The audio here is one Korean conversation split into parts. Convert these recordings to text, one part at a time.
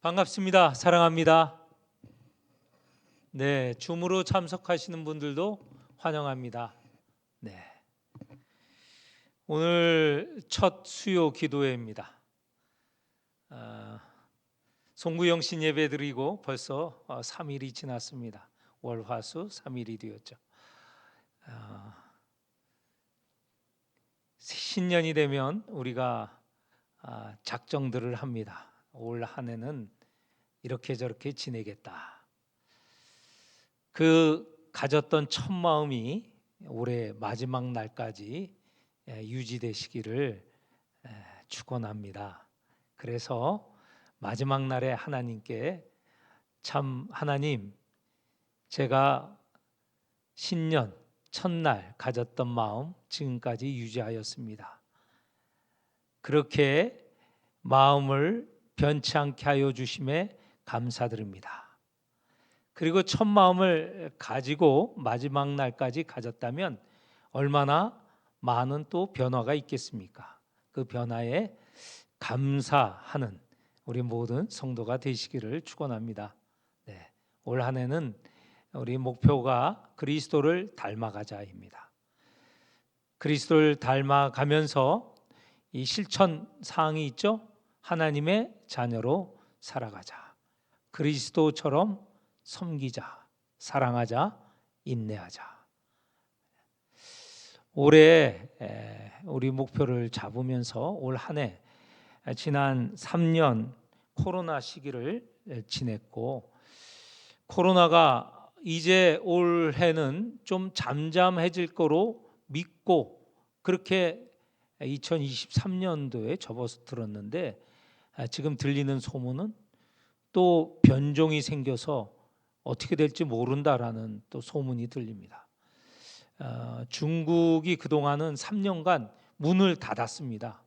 반갑습니다. 사랑합니다. 네, 줌으로 참석하시는 분들도 환영합니다. 네, 오늘 첫 수요 기도회입니다. 송구영신 예배 드리고 벌써 3일이 지났습니다. 월화수 3일이 되었죠. 신년이 되면 우리가 작정들을 합니다. 올 한 해는 이렇게 저렇게 지내겠다. 그 가졌던 첫 마음이 올해 마지막 날까지 유지되시기를 축원합니다. 그래서 마지막 날에 하나님께 참 하나님, 제가 신년 첫날 가졌던 마음 지금까지 유지하였습니다. 그렇게 마음을 변치 않게 하여 주심에 감사드립니다. 그리고 첫 마음을 가지고 마지막 날까지 가졌다면 얼마나 많은 또 변화가 있겠습니까? 그 변화에 감사하는 우리 모든 성도가 되시기를 축원합니다. 네, 올 한 해는 우리 목표가 그리스도를 닮아가자입니다. 그리스도를 닮아가면서 이 실천 사항이 있죠. 하나님의 자녀로 살아가자. 그리스도처럼 섬기자, 사랑하자, 인내하자. 올해 우리 목표를 잡으면서 올 한 해 지난 3년 코로나 시기를 지냈고, 코로나가 이제 올해는 좀 잠잠해질 거로 믿고 그렇게 2023년도에 접어서 들었는데, 지금 들리는 소문은 또 변종이 생겨서 어떻게 될지 모른다라는 또 소문이 들립니다. 중국이 그동안은 3년간 문을 닫았습니다.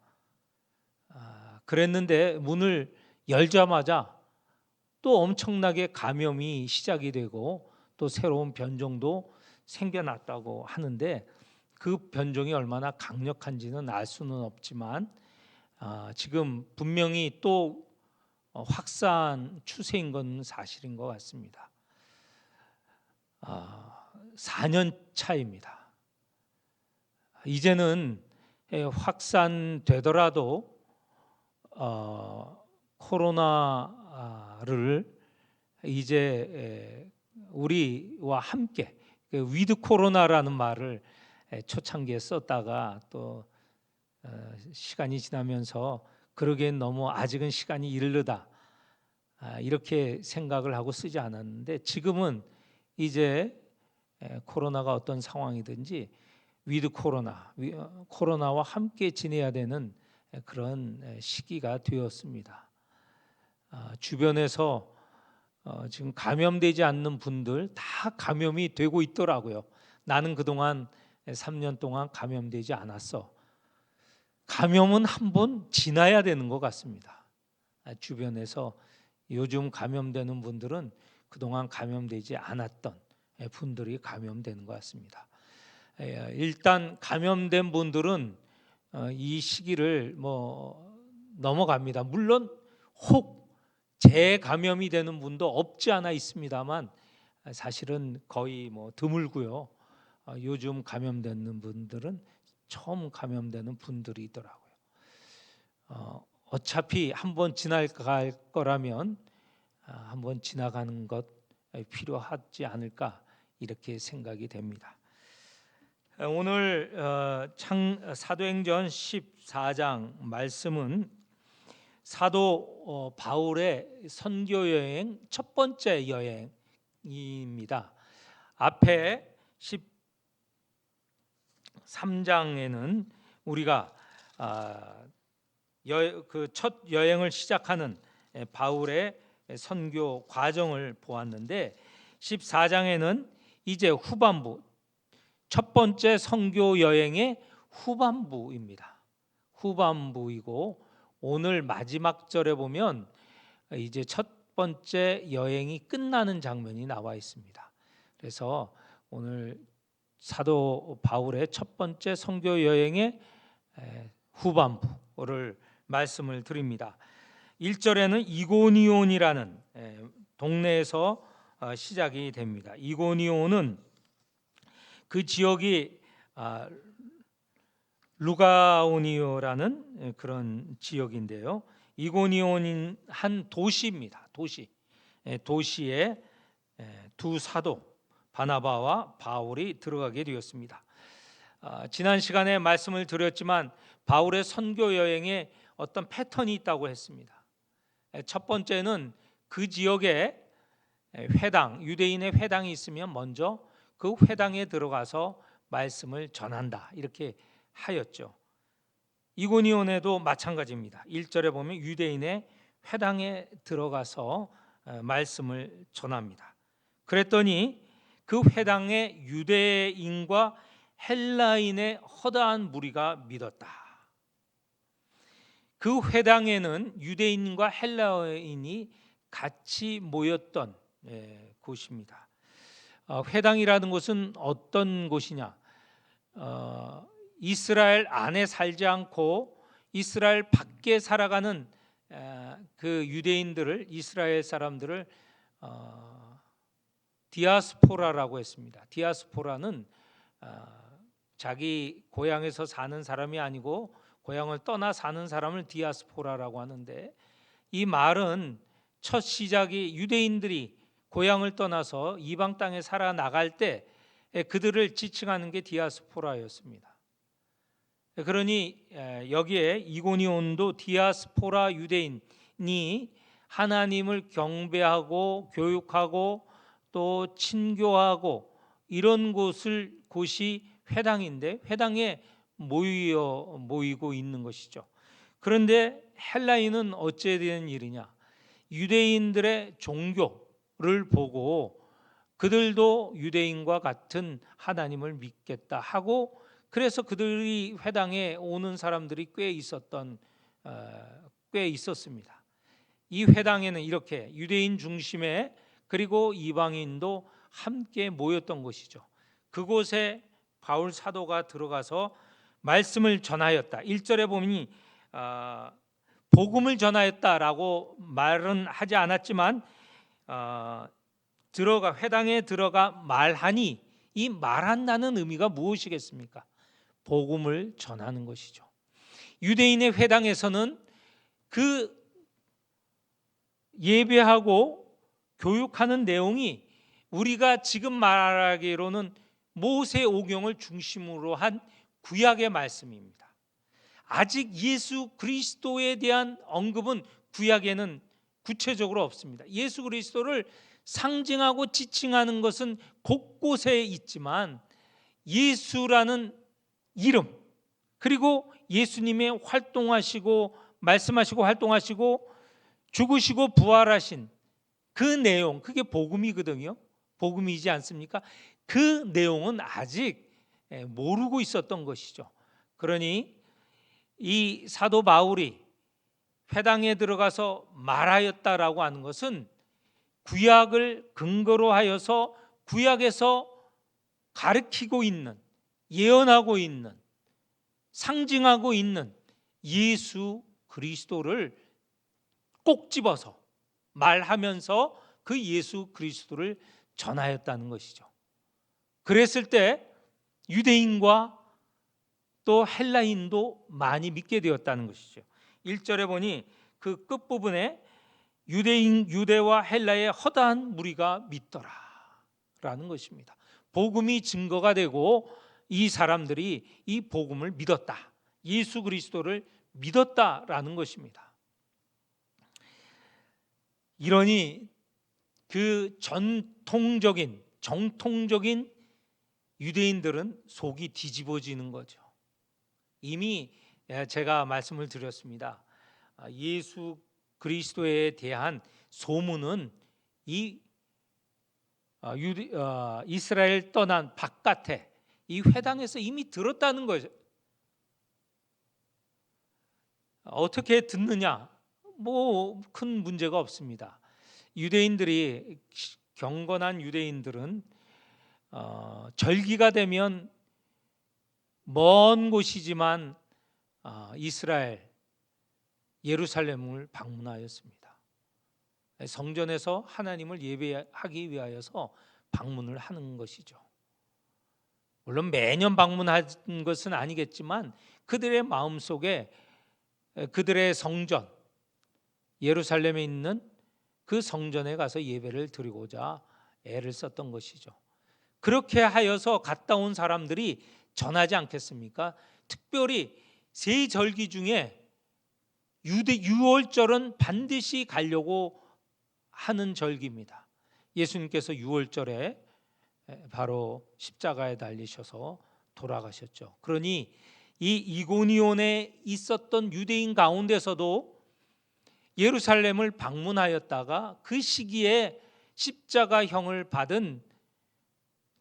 그랬는데 문을 열자마자 또 엄청나게 감염이 시작이 되고 또 새로운 변종도 생겨났다고 하는데, 그 변종이 얼마나 강력한지는 알 수는 없지만 지금 분명히 또 확산 추세인 건 사실인 것 같습니다. 4년 차입니다. 이제는 확산되더라도 코로나를 이제 우리와 함께 위드 코로나라는 말을 초창기에 썼다가 또 시간이 지나면서 그러기엔 너무 아직은 시간이 이르다 이렇게 생각을 하고 쓰지 않았는데, 지금은 이제 코로나가 어떤 상황이든지 위드 코로나, 코로나와 함께 지내야 되는 그런 시기가 되었습니다. 주변에서 지금 감염되지 않는 분들 다 감염이 되고 있더라고요. 나는 그동안 3년 동안 감염되지 않았어. 감염은 한번 지나야 되는 것 같습니다. 주변에서 요즘 감염되는 분들은 그동안 감염되지 않았던 분들이 감염되는 것 같습니다. 일단 감염된 분들은 이 시기를 넘어갑니다. 물론 혹 재감염이 되는 분도 없지 않아 있습니다만 사실은 거의 드물고요. 요즘 감염되는 분들은 처음 감염되는 분들이더라고요. 어차피 한번 지나갈 거라면 한번 지나가는 것 필요하지 않을까 이렇게 생각이 됩니다. 오늘 사도행전 14장 말씀은 사도 바울의 선교 여행 첫 번째 여행입니다. 앞에 13장에는 우리가 그 첫 여행을 시작하는 바울의 선교 과정을 보았는데, 14장에는 이제 후반부, 첫 번째 선교 여행의 후반부입니다. 후반부이고 오늘 마지막 절에 보면 이제 첫 번째 여행이 끝나는 장면이 나와 있습니다. 그래서 오늘 사도 바울의 첫 번째 선교 여행의 후반부를 말씀을 드립니다. 1절에는 이고니온이라는 동네에서 시작이 됩니다. 이고니온은 그 지역이 루가오니오라는 그런 지역인데요. 이고니온인 한 도시입니다. 도시에 두 사도 바나바와 바울이 들어가게 되었습니다. 지난 시간에 말씀을 드렸지만 바울의 선교 여행에 어떤 패턴이 있다고 했습니다. 첫 번째는 그 지역에 회당, 유대인의 회당이 있으면 먼저 그 회당에 들어가서 말씀을 전한다, 이렇게 하였죠. 이고니온에도 마찬가지입니다. 1절에 보면 유대인의 회당에 들어가서 말씀을 전합니다. 그랬더니 그 회당에 유대인과 헬라인의 허다한 무리가 믿었다. 그 회당에는 유대인과 헬라인이 같이 모였던 곳입니다. 회당이라는 곳은 어떤 곳이냐? 이스라엘 안에 살지 않고 이스라엘 밖에 살아가는 그 유대인들을, 이스라엘 사람들을 디아스포라라고 했습니다. 디아스포라는 자기 고향에서 사는 사람이 아니고 고향을 떠나 사는 사람을 디아스포라라고 하는데, 이 말은 첫 시작이 유대인들이 고향을 떠나서 이방 땅에 살아나갈 때 그들을 지칭하는 게 디아스포라였습니다. 그러니 여기에 이고니온도 디아스포라 유대인이 하나님을 경배하고 교육하고 또 친교하고 이런 곳이 회당인데, 회당에 모이고 있는 것이죠. 그런데 헬라인은 어찌 된 일이냐? 유대인들의 종교를 보고 그들도 유대인과 같은 하나님을 믿겠다 하고, 그래서 그들이 회당에 오는 사람들이 꽤 있었습니다. 이 회당에는 이렇게 유대인 중심에 그리고 이방인도 함께 모였던 것이죠. 그곳에 바울 사도가 들어가서 말씀을 전하였다. 1절에 보니 복음을 전하였다라고 말은 하지 않았지만 회당에 들어가 말하니, 이 말한다는 의미가 무엇이겠습니까? 복음을 전하는 것이죠. 유대인의 회당에서는 그 예배하고 교육하는 내용이 우리가 지금 말하기로는 모세오경을 중심으로 한 구약의 말씀입니다. 아직 예수 그리스도에 대한 언급은 구약에는 구체적으로 없습니다. 예수 그리스도를 상징하고 지칭하는 것은 곳곳에 있지만 예수라는 이름, 그리고 예수님의 활동하시고 말씀하시고 활동하시고 죽으시고 부활하신 그 내용, 그게 복음이거든요. 복음이지 않습니까? 그 내용은 아직 모르고 있었던 것이죠. 그러니 이 사도 바울이 회당에 들어가서 말하였다라고 하는 것은 구약을 근거로 하여서 구약에서 가르치고 있는, 예언하고 있는, 상징하고 있는 예수 그리스도를 꼭 집어서 말하면서 그 예수 그리스도를 전하였다는 것이죠. 그랬을 때 유대인과 또 헬라인도 많이 믿게 되었다는 것이죠. 1절에 보니 그 끝부분에 유대와 헬라의 허다한 무리가 믿더라 라는 것입니다. 복음이 증거가 되고 이 사람들이 이 복음을 믿었다, 예수 그리스도를 믿었다라는 것입니다. 이러니 그 정통적인 유대인들은 속이 뒤집어지는 거죠. 이미 제가 말씀을 드렸습니다. 예수 그리스도에 대한 소문은 이 이스라엘 떠난 바깥에 이 회당에서 이미 들었다는 거죠. 어떻게 듣느냐? 뭐 큰 문제가 없습니다. 경건한 유대인들은 절기가 되면 먼 곳이지만 이스라엘 예루살렘을 방문하였습니다. 성전에서 하나님을 예배하기 위하여서 방문을 하는 것이죠. 물론 매년 방문한 것은 아니겠지만 그들의 마음속에 그들의 성전, 예루살렘에 있는 그 성전에 가서 예배를 드리고자 애를 썼던 것이죠. 그렇게 하여서 갔다 온 사람들이 전하지 않겠습니까? 특별히 세 절기 중에 유월절은 반드시 가려고 하는 절기입니다. 예수님께서 유월절에 바로 십자가에 달리셔서 돌아가셨죠. 그러니 이 이고니온에 있었던 유대인 가운데서도 예루살렘을 방문하였다가 그 시기에 십자가형을 받은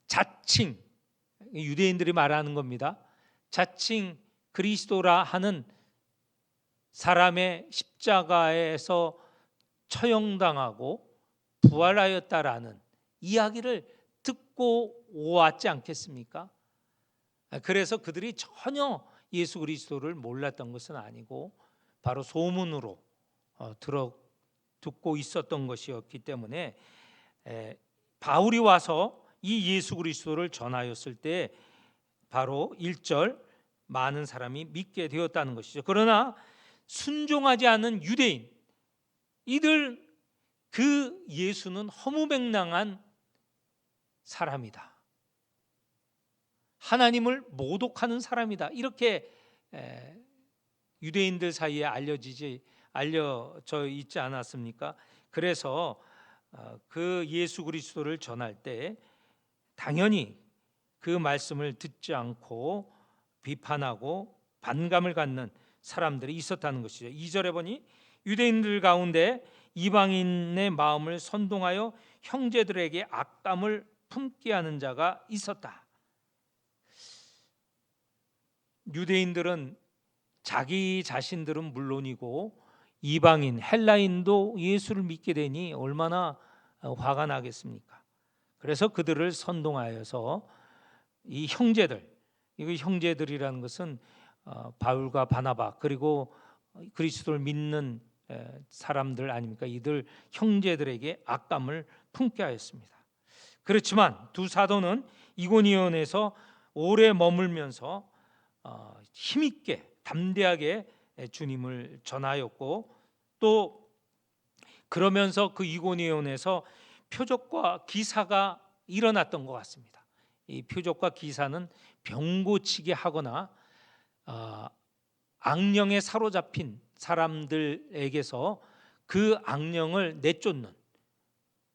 자칭, 유대인들이 말하는 겁니다. 자칭 그리스도라 하는 사람의 십자가에서 처형당하고 부활하였다라는 이야기를 듣고 오았지 않겠습니까? 그래서 그들이 전혀 예수 그리스도를 몰랐던 것은 아니고 바로 소문으로 듣고 있었던 것이었기 때문에 바울이 와서 이 예수 그리스도를 전하였을 때 바로 1절 많은 사람이 믿게 되었다는 것이죠. 그러나 순종하지 않은 유대인, 이들 그 예수는 허무맹랑한 사람이다, 하나님을 모독하는 사람이다, 이렇게 유대인들 사이에 알려져 있지 않았습니까? 그래서 그 예수 그리스도를 전할 때 당연히 그 말씀을 듣지 않고 비판하고 반감을 갖는 사람들이 있었다는 것이죠. 2절에 보니 유대인들 가운데 이방인의 마음을 선동하여 형제들에게 악감을 품게 하는 자가 있었다. 유대인들은 자기 자신들은 물론이고 이방인 헬라인도 예수를 믿게 되니 얼마나 화가 나겠습니까? 그래서 그들을 선동하여서 이 형제들, 이 형제들이라는 것은 바울과 바나바 그리고 그리스도를 믿는 사람들 아닙니까? 이들 형제들에게 악감을 품게 하였습니다. 그렇지만 두 사도는 이고니온에서 오래 머물면서 힘있게 담대하게 주님을 전하였고, 또 그러면서 그 이고니온에서 표적과 기사가 일어났던 것 같습니다. 이 표적과 기사는 병 고치게 하거나 악령에 사로잡힌 사람들에게서 그 악령을 내쫓는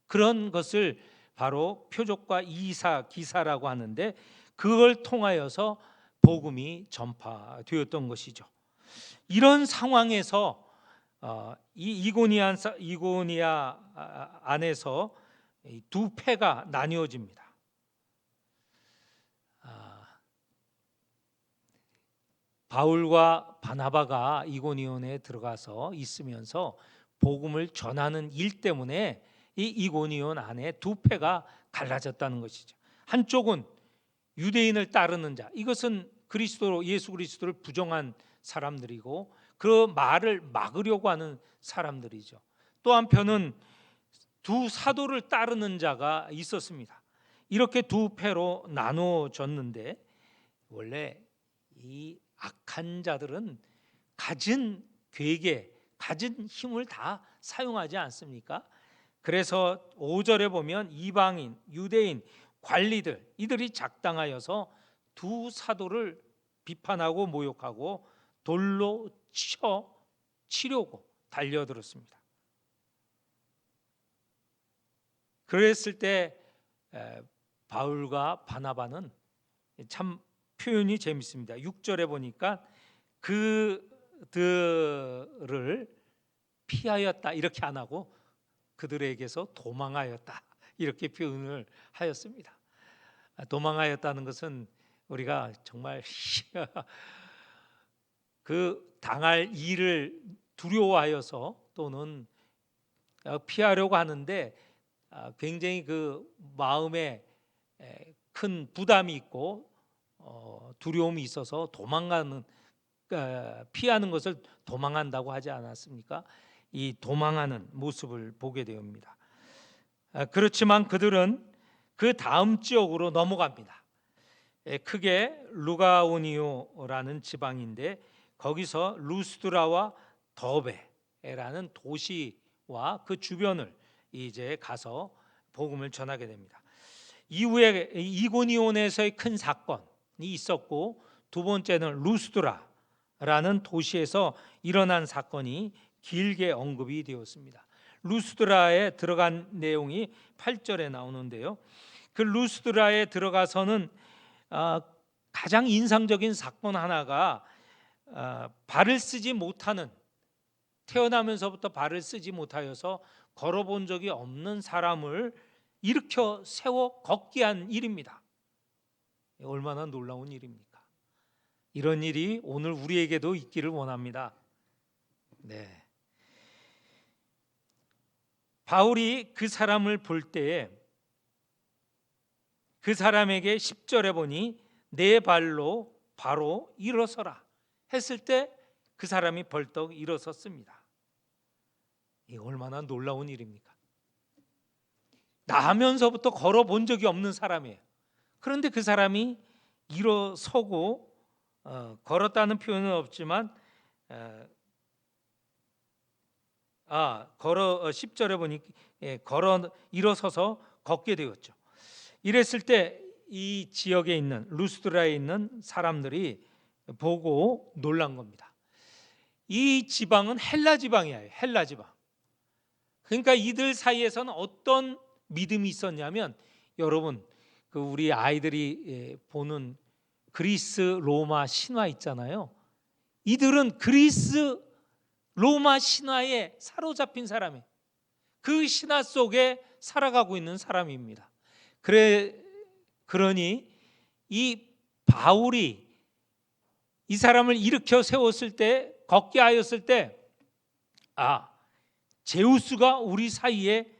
그런 것을 바로 표적과 기사라고 하는데, 그걸 통하여서 복음이 전파되었던 것이죠. 이런 상황에서 이 이고니아 안에서 두 패가 나뉘어집니다. 바울과 바나바가 이고니온에 들어가서 있으면서 복음을 전하는 일 때문에 이 이고니온 안에 두 패가 갈라졌다는 것이죠. 한쪽은 유대인을 따르는 자, 이것은 예수 그리스도를 부정한 사람들이고 그 말을 막으려고 하는 사람들이죠. 또 한편은 두 사도를 따르는 자가 있었습니다. 이렇게 두 패로 나누어졌는데, 원래 이 악한 자들은 가진 괴계, 가진 힘을 다 사용하지 않습니까? 그래서 5절에 보면 이방인, 유대인, 관리들, 이들이 작당하여서 두 사도를 비판하고 모욕하고 돌로 치려고 달려들었습니다. 그랬을 때 바울과 바나바는 참 표현이 재밌습니다. 6절에 보니까 그들을 피하였다 이렇게 안 하고 그들에게서 도망하였다 이렇게 표현을 하였습니다. 도망하였다는 것은 우리가 정말 그 당할 일을 두려워하여서 또는 피하려고 하는데 굉장히 그 마음에 큰 부담이 있고 두려움이 있어서 도망가는 피하는 것을 도망한다고 하지 않았습니까? 이 도망하는 모습을 보게 됩니다. 그렇지만 그들은 그 다음 지역으로 넘어갑니다. 크게 루가오니오라는 지방인데 거기서 루스드라와 더베라는 도시와 그 주변을 이제 가서 복음을 전하게 됩니다. 이후에 이고니온에서의 큰 사건이 있었고, 두 번째는 루스드라라는 도시에서 일어난 사건이 길게 언급이 되었습니다. 루스드라에 들어간 내용이 8절에 나오는데요. 그 루스드라에 들어가서는 가장 인상적인 사건 하나가 발을 쓰지 못하는, 태어나면서부터 발을 쓰지 못하여서 걸어본 적이 없는 사람을 일으켜 세워 걷게 한 일입니다. 얼마나 놀라운 일입니까? 이런 일이 오늘 우리에게도 있기를 원합니다. 네. 바울이 그 사람을 볼 때에 그 사람에게 10절에 보니 내 발로 바로 일어서라 했을 때 그 사람이 벌떡 일어섰습니다. 이 얼마나 놀라운 일입니까? 나면서부터 걸어본 적이 없는 사람이에요. 그런데 그 사람이 일어서고 걸었다는 표현은 없지만 10절에 보니 걸어 일어서서 걷게 되었죠. 이랬을 때 이 지역에 있는 루스드라에 있는 사람들이 보고 놀란 겁니다. 이 지방은 헬라 지방이에요. 헬라 지방. 그러니까 이들 사이에서는 어떤 믿음이 있었냐면, 여러분 그 우리 아이들이 보는 그리스 로마 신화 있잖아요. 이들은 그리스 로마 신화에 사로잡힌 사람이에요. 그 신화 속에 살아가고 있는 사람입니다. 그러니 이 바울이 이 사람을 일으켜 세웠을 때, 걷게 하였을 때, 제우스가 우리 사이에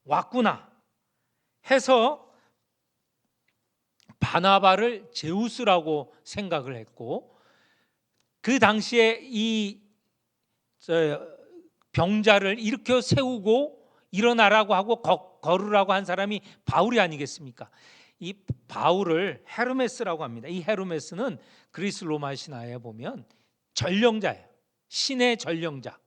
왔구나 해서 바나바를 제우스라고 생각을 했고, 그 당시에 이 병자를 일으켜 세우고 일어나라고 하고 걸으라고 한 사람이 바울이 아니겠습니까? 이 바울을 헤르메스라고 합니다. 이 헤르메스는 그리스 로마 신화에 보면 전령자예요. 신의 전령자.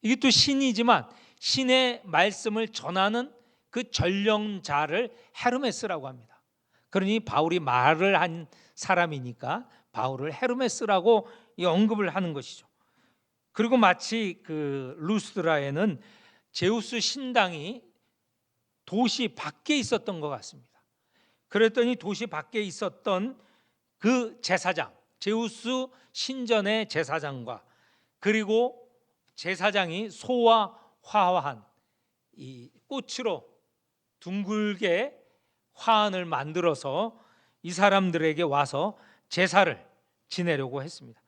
이게 또 신이지만 신의 말씀을 전하는 그 전령자를 헤르메스라고 합니다. 그러니 바울이 말을 한 사람이니까 바울을 헤르메스라고 언급을 하는 것이죠. 그리고 마치 그 루스드라에는 제우스 신당이 도시 밖에 있었던 것 같습니다. 그랬더니 도시 밖에 있었던 그 제사장, 제우스 신전의 제사장과, 그리고 제사장이 소와 화환, 이 꽃으로 둥글게 화환을 만들어서 이 사람들에게 와서 제사를 지내려고 했습니다.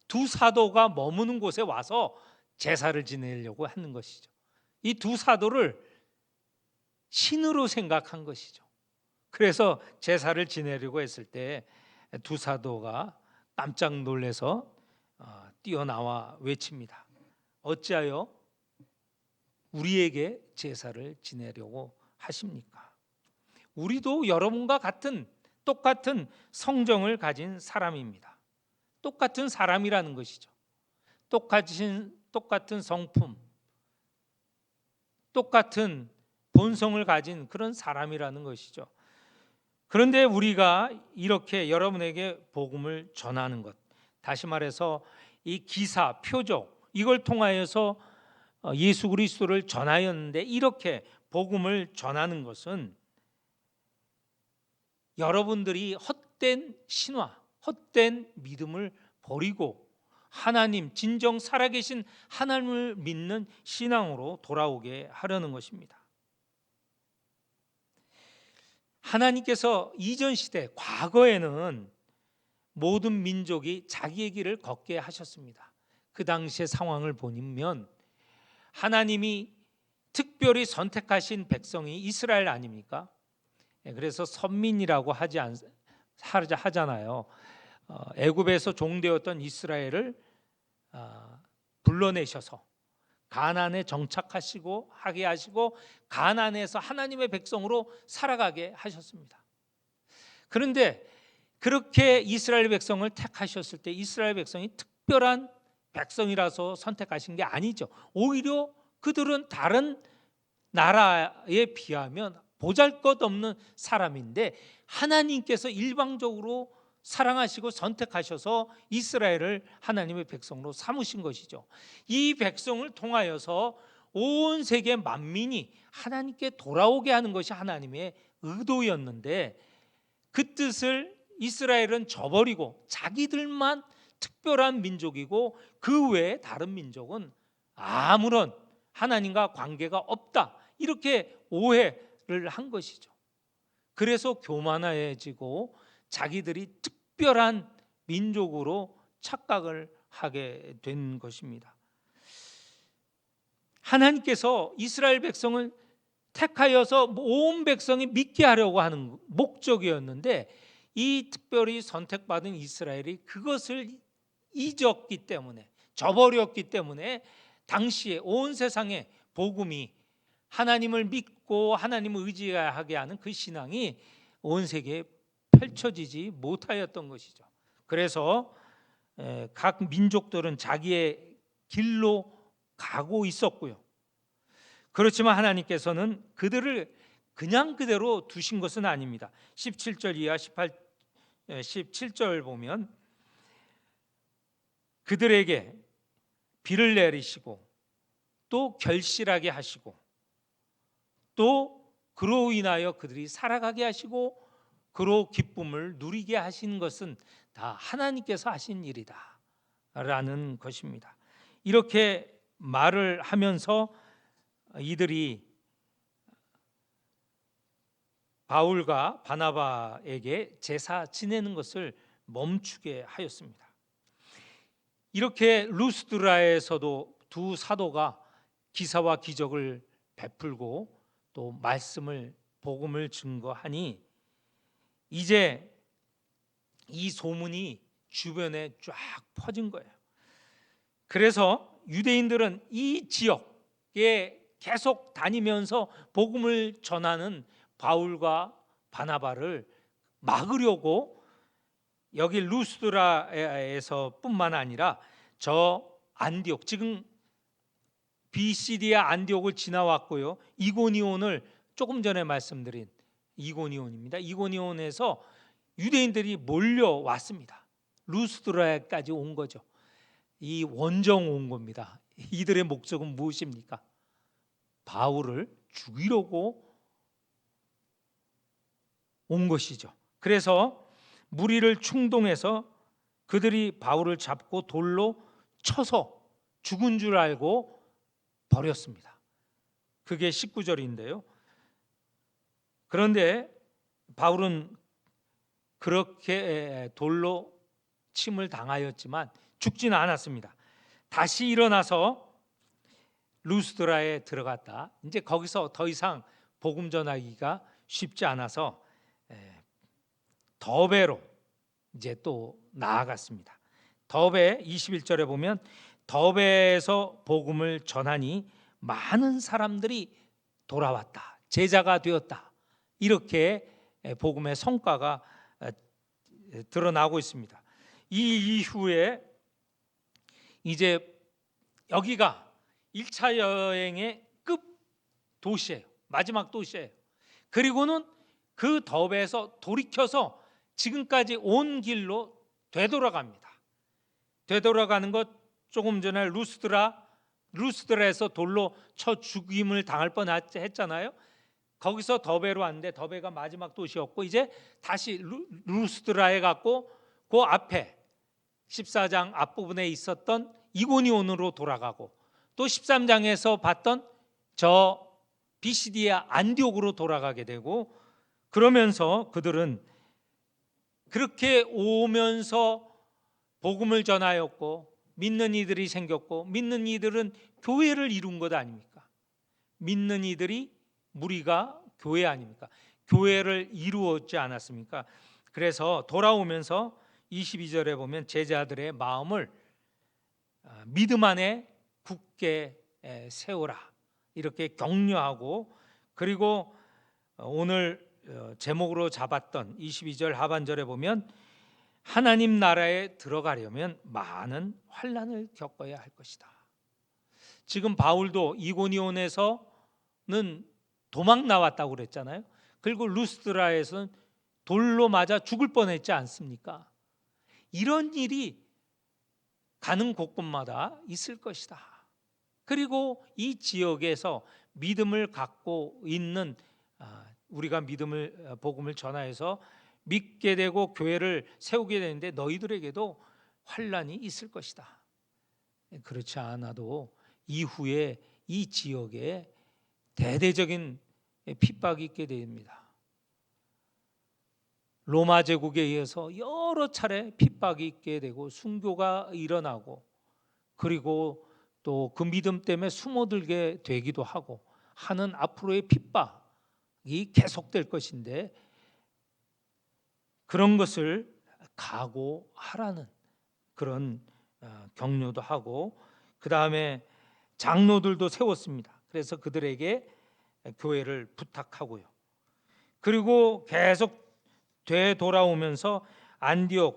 두 사도가 머무는 곳에 와서 제사를 지내려고 하는 것이죠. 이 두 사도를 신으로 생각한 것이죠. 그래서 제사를 지내려고 했을 때 두 사도가 깜짝 놀라서 뛰어나와 외칩니다. 어찌하여 우리에게 제사를 지내려고 하십니까? 우리도 여러분과 똑같은 성정을 가진 사람입니다. 똑같은 사람이라는 것이죠. 똑같은 성품, 똑같은 본성을 가진 그런 사람이라는 것이죠. 그런데 우리가 이렇게 여러분에게 복음을 전하는 것, 다시 말해서 이 기사, 표적, 이걸 통하여서 예수 그리스도를 전하였는데, 이렇게 복음을 전하는 것은 여러분들이 헛된 신화, 헛된 믿음을 버리고 하나님, 진정 살아계신 하나님을 믿는 신앙으로 돌아오게 하려는 것입니다. 하나님께서 이전 시대, 과거에는 모든 민족이 자기의 길을 걷게 하셨습니다. 그 당시의 상황을 보면 하나님이 특별히 선택하신 백성이 이스라엘 아닙니까? 그래서 선민이라고 하잖아요. 애굽에서 종되었던 이스라엘을 불러내셔서 가나안에 정착하시고 하게 하시고 가나안에서 하나님의 백성으로 살아가게 하셨습니다. 그런데 그렇게 이스라엘 백성을 택하셨을 때 이스라엘 백성이 특별한 백성이라서 선택하신 게 아니죠. 오히려 그들은 다른 나라에 비하면 보잘것없는 사람인데 하나님께서 일방적으로 사랑하시고 선택하셔서 이스라엘을 하나님의 백성으로 삼으신 것이죠. 이 백성을 통하여서 온 세계 만민이 하나님께 돌아오게 하는 것이 하나님의 의도였는데 그 뜻을 이스라엘은 저버리고 자기들만 특별한 민족이고 그 외에 다른 민족은 아무런 하나님과 관계가 없다, 이렇게 오해를 한 것이죠. 그래서 교만해지고 자기들이 특별한 민족으로 착각을 하게 된 것입니다. 하나님께서 이스라엘 백성을 택하여서 온 백성이 믿게 하려고 하는 목적이었는데 이 특별히 선택받은 이스라엘이 그것을 잊었기 때문에, 저버렸기 때문에 당시에 온 세상에 복음이, 하나님을 믿고 하나님을 의지하게 하는 그 신앙이 온 세계에 펼쳐지지 못하였던 것이죠. 그래서 각 민족들은 자기의 길로 가고 있었고요. 그렇지만 하나님께서는 그들을 그냥 그대로 두신 것은 아닙니다. 17절 이하 17절 보면 그들에게 비를 내리시고 또 결실하게 하시고 또 그로 인하여 그들이 살아가게 하시고 그로 기쁨을 누리게 하신 것은 다 하나님께서 하신 일이다 라는 것입니다. 이렇게 말을 하면서 이들이 바울과 바나바에게 제사 지내는 것을 멈추게 하였습니다. 이렇게 루스드라에서도 두 사도가 기사와 기적을 베풀고 또 말씀을, 복음을 증거하니 이제 이 소문이 주변에 쫙 퍼진 거예요. 그래서 유대인들은 이 지역에 계속 다니면서 복음을 전하는 바울과 바나바를 막으려고 여기 루스드라에서 뿐만 아니라 저 안디옥, 지금 비시디아 안디옥을 지나왔고요, 이고니온을 조금 전에 말씀드린 이고니온입니다. 이고니온에서 유대인들이 몰려왔습니다. 루스드라에까지 온 거죠. 이 원정 온 겁니다. 이들의 목적은 무엇입니까? 바울을 죽이려고 온 것이죠. 그래서 무리를 충동해서 그들이 바울을 잡고 돌로 쳐서 죽은 줄 알고 버렸습니다. 그게 19절인데요. 그런데 바울은 그렇게 돌로 침을 당하였지만 죽지는 않았습니다. 다시 일어나서 루스드라에 들어갔다. 이제 거기서 더 이상 복음 전하기가 쉽지 않아서 더베로 이제 또 나아갔습니다. 더베 21절에 보면 더베에서 복음을 전하니 많은 사람들이 돌아왔다, 제자가 되었다, 이렇게 복음의 성과가 드러나고 있습니다. 이 이후에 이제 여기가 1차 여행의 끝 도시예요. 마지막 도시예요. 그리고는 그 더베에서 돌이켜서 지금까지 온 길로 되돌아갑니다. 되돌아가는 것, 조금 전에 루스드라에서 돌로 쳐 죽임을 당할 뻔했잖아요. 거기서 더베로 왔는데 더베가 마지막 도시였고 이제 다시 루스드라에 갔고 그 앞에 14장 앞부분에 있었던 이고니온으로 돌아가고 또 13장에서 봤던 저 비시디아 안디옥으로 돌아가게 되고, 그러면서 그들은 그렇게 오면서 복음을 전하였고 믿는 이들이 생겼고 믿는 이들은 교회를 이룬 것 아닙니까? 믿는 이들이, 무리가 교회 아닙니까? 교회를 이루었지 않았습니까? 그래서 돌아오면서 22절에 보면 제자들의 마음을 믿음 안에 굳게 세우라 이렇게 격려하고, 그리고 오늘 제목으로 잡았던 22절 하반절에 보면 하나님 나라에 들어가려면 많은 환난을 겪어야 할 것이다. 지금 바울도 이고니온에서는 도망 나왔다고 그랬잖아요. 그리고 루스드라에서는 돌로 맞아 죽을 뻔했지 않습니까? 이런 일이 가는 곳곳마다 있을 것이다. 그리고 이 지역에서 믿음을 갖고 있는 우리가 복음을 전하여서 믿게 되고 교회를 세우게 되는데 너희들에게도 환난이 있을 것이다. 그렇지 않아도 이후에 이 지역에 대대적인 핍박이 있게 됩니다. 로마 제국에 의해서 여러 차례 핍박이 있게 되고 순교가 일어나고, 그리고 또 그 믿음 때문에 숨어들게 되기도 하고 하는 앞으로의 핍박이 계속될 것인데, 그런 것을 각오하라는 그런 격려도 하고, 그 다음에 장로들도 세웠습니다. 그래서 그들에게 교회를 부탁하고요. 그리고 계속 되돌아오면서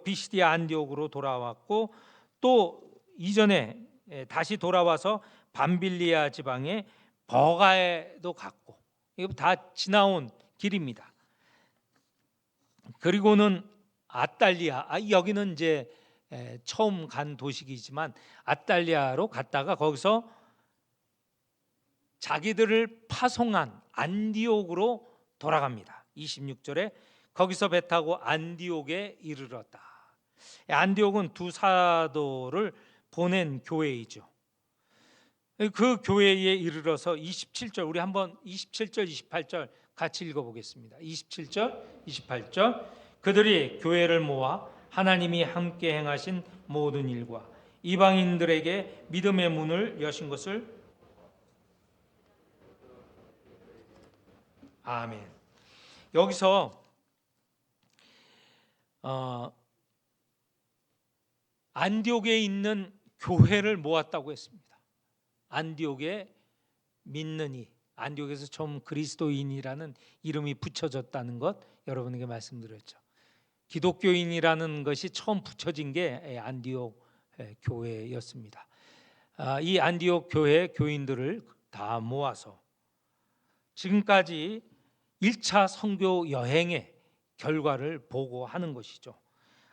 비시디아 안디옥으로 돌아왔고, 또 이전에 다시 돌아와서 밤빌리아 지방의 버가에도 갔고, 이거 다 지나온 길입니다. 그리고는 아탈리아, 여기는 이제 처음 간 도시이지만 아탈리아로 갔다가 거기서 자기들을 파송한 안디옥으로 돌아갑니다. 26절에 거기서 배 타고 안디옥에 이르렀다. 안디옥은 두 사도를 보낸 교회이죠. 그 교회에 이르러서 27절, 우리 한번 27절 28절 같이 읽어보겠습니다. 27절 28절 그들이 교회를 모아 하나님이 함께 행하신 모든 일과 이방인들에게 믿음의 문을 여신 것을, 아멘. 여기서 안디옥에 있는 교회를 모았다고 했습니다. 안디옥에 믿는 안디옥에서 처음 그리스도인이라는 이름이 붙여졌다는 것 여러분에게 말씀드렸죠. 기독교인이라는 것이 처음 붙여진 게 안디옥 교회였습니다. 이 안디옥 교회 교인들을 다 모아서 지금까지 1차 선교 여행의 결과를 보고하는 것이죠.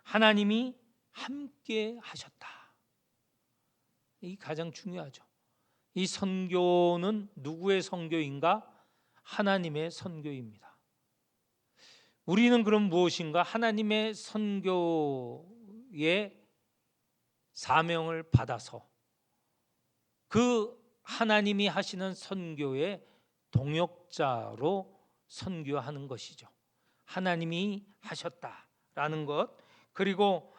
하나님이 함께 하셨다. 이 가장 중요하죠. 이 선교는 누구의 선교인가? 하나님의 선교입니다. 우리는 그럼 무엇인가? 하나님의 선교의 사명을 받아서 그 하나님이 하시는 선교의 동역자로 선교하는 것이죠. 하나님이 하셨다라는 것, 그리고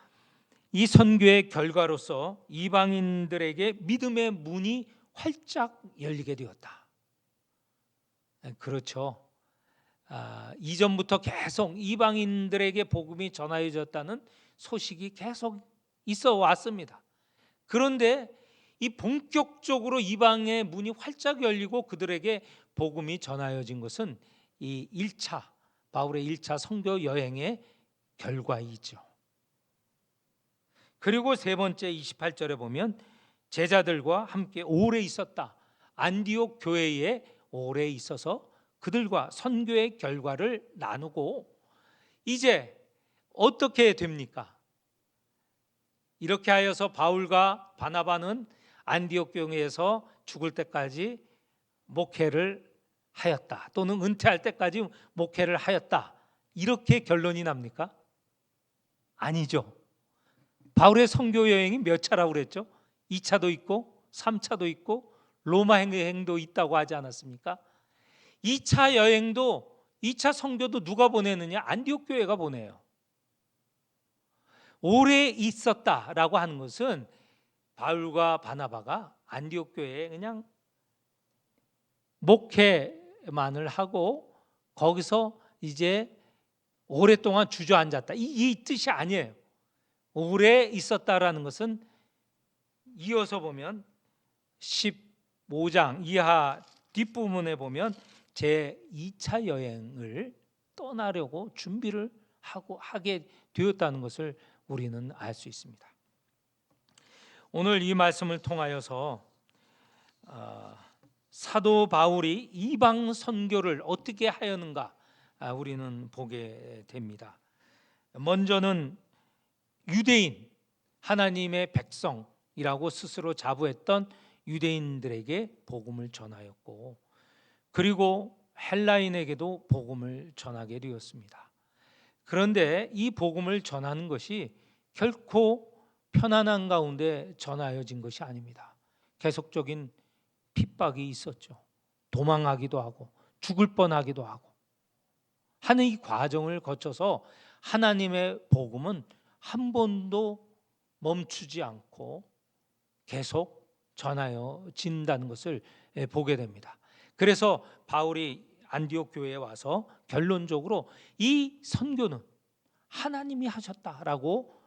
이 선교의 결과로서 이방인들에게 믿음의 문이 활짝 열리게 되었다. 그렇죠. 이전부터 계속 이방인들에게 복음이 전하여졌다는 소식이 계속 있어 왔습니다. 그런데 이 본격적으로 이방의 문이 활짝 열리고 그들에게 복음이 전하여진 것은 이 1차 바울의 1차 선교 여행의 결과이죠. 그리고 세 번째 28절에 보면 제자들과 함께 오래 있었다. 안디옥 교회에 오래 있어서 그들과 선교의 결과를 나누고, 이제 어떻게 됩니까? 이렇게 하여서 바울과 바나바는 안디옥 교회에서 죽을 때까지 목회를 하였다. 또는 은퇴할 때까지 목회를 하였다. 이렇게 결론이 납니까? 아니죠. 바울의 선교 여행이 몇 차라고 그랬죠? 2차도 있고 3차도 있고 로마 여행도 있다고 하지 않았습니까? 2차 여행도 2차 선교도 누가 보내느냐? 안디옥 교회가 보내요. 오래 있었다라고 하는 것은 바울과 바나바가 안디옥 교회에 그냥 목회만을 하고 거기서 이제 오랫동안 주저앉았다, 이 뜻이 아니에요. 오래 있었다라는 것은 이어서 보면 15장 이하 뒷부분에 보면 제 2차 여행을 떠나려고 준비를 하게 되었다는 것을 우리는 알 수 있습니다. 오늘 이 말씀을 통하여서 사도 바울이 이방 선교를 어떻게 하였는가 우리는 보게 됩니다. 먼저는 유대인, 하나님의 백성이라고 스스로 자부했던 유대인들에게 복음을 전하였고, 그리고 헬라인에게도 복음을 전하게 되었습니다. 그런데 이 복음을 전하는 것이 결코 편안한 가운데 전하여진 것이 아닙니다. 계속적인 핍박이 있었죠. 도망하기도 하고 죽을 뻔하기도 하고 하는 이 과정을 거쳐서 하나님의 복음은 한 번도 멈추지 않고 계속 전하여진다는 것을 보게 됩니다. 그래서 바울이 안디옥 교회에 와서 결론적으로 이 선교는 하나님이 하셨다라고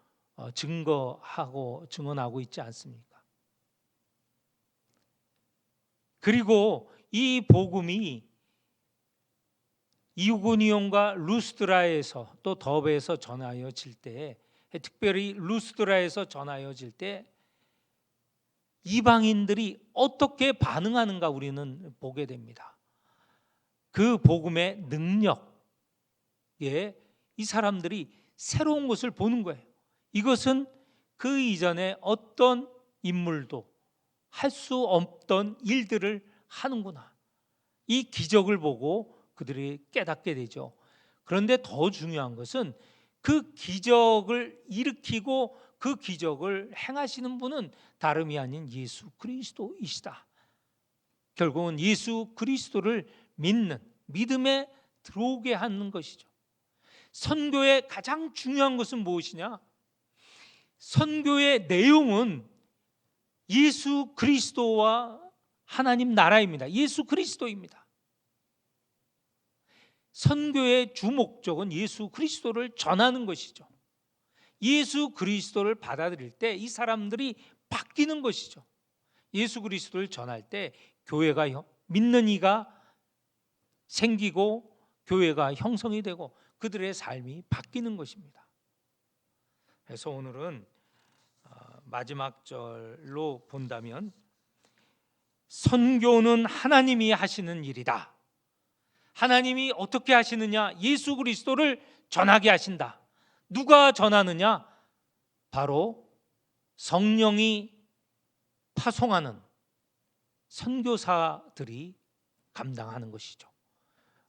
증언하고 있지 않습니까? 그리고 이 복음이 이고니온과 루스드라에서 또 더베에서 전하여질 때, 특별히 루스드라에서 전하여질 때 이방인들이 어떻게 반응하는가 우리는 보게 됩니다. 그 복음의 능력에 이 사람들이 새로운 것을 보는 거예요. 이것은 그 이전에 어떤 인물도 할 수 없던 일들을 하는구나. 이 기적을 보고 그들이 깨닫게 되죠. 그런데 더 중요한 것은 그 기적을 일으키고 그 기적을 행하시는 분은 다름이 아닌 예수 그리스도이시다. 결국은 예수 그리스도를 믿는 믿음에 들어오게 하는 것이죠. 선교의 가장 중요한 것은 무엇이냐? 선교의 내용은 예수 그리스도와 하나님 나라입니다. 예수 그리스도입니다. 선교의 주 목적은 예수 그리스도를 전하는 것이죠. 예수 그리스도를 받아들일 때 이 사람들이 바뀌는 것이죠. 예수 그리스도를 전할 때 교회가 믿는 이가 생기고 교회가 형성이 되고 그들의 삶이 바뀌는 것입니다. 그래서 오늘은 마지막 절로 본다면 선교는 하나님이 하시는 일이다. 하나님이 어떻게 하시느냐? 예수 그리스도를 전하게 하신다. 누가 전하느냐? 바로 성령이 파송하는 선교사들이 감당하는 것이죠.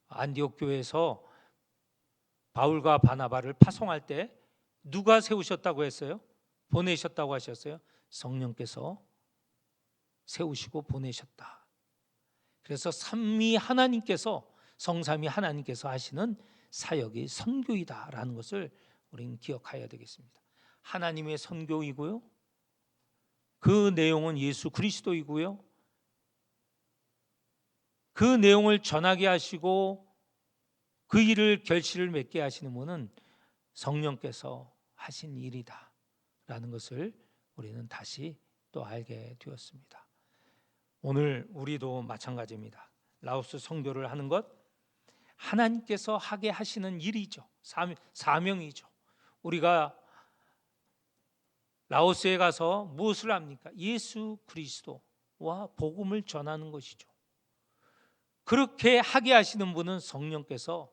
안디옥 교회에서 바울과 바나바를 파송할 때 누가 세우셨다고 했어요? 보내셨다고 하셨어요? 성령께서 세우시고 보내셨다. 그래서 삼위 하나님께서, 성삼위 하나님께서 하시는 사역이 선교이다라는 것을 우리는 기억해야 되겠습니다. 하나님의 선교이고요, 그 내용은 예수 그리스도이고요, 그 내용을 전하게 하시고 그 일을 결실을 맺게 하시는 분은 성령께서 하신 일이다라는 것을 우리는 다시 또 알게 되었습니다. 오늘 우리도 마찬가지입니다. 라오스 선교를 하는 것 하나님께서 하게 하시는 일이죠. 사명이죠. 우리가 라오스에 가서 무엇을 합니까? 예수 그리스도와 복음을 전하는 것이죠. 그렇게 하게 하시는 분은 성령께서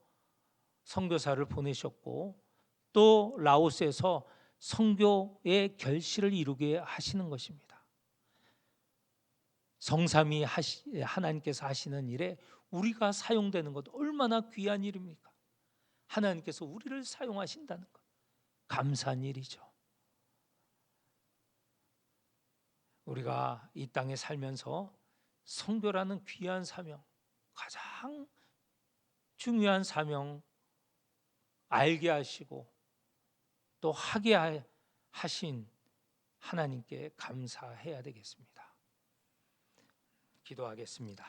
선교사를 보내셨고 또 라오스에서 선교의 결실을 이루게 하시는 것입니다. 성삼위 하나님께서 하시는 일에 우리가 사용되는 것 얼마나 귀한 일입니까? 하나님께서 우리를 사용하신다는 것 감사한 일이죠. 우리가 이 땅에 살면서 선교라는 귀한 사명, 가장 중요한 사명 알게 하시고 또 하게 하신 하나님께 감사해야 되겠습니다. 기도하겠습니다.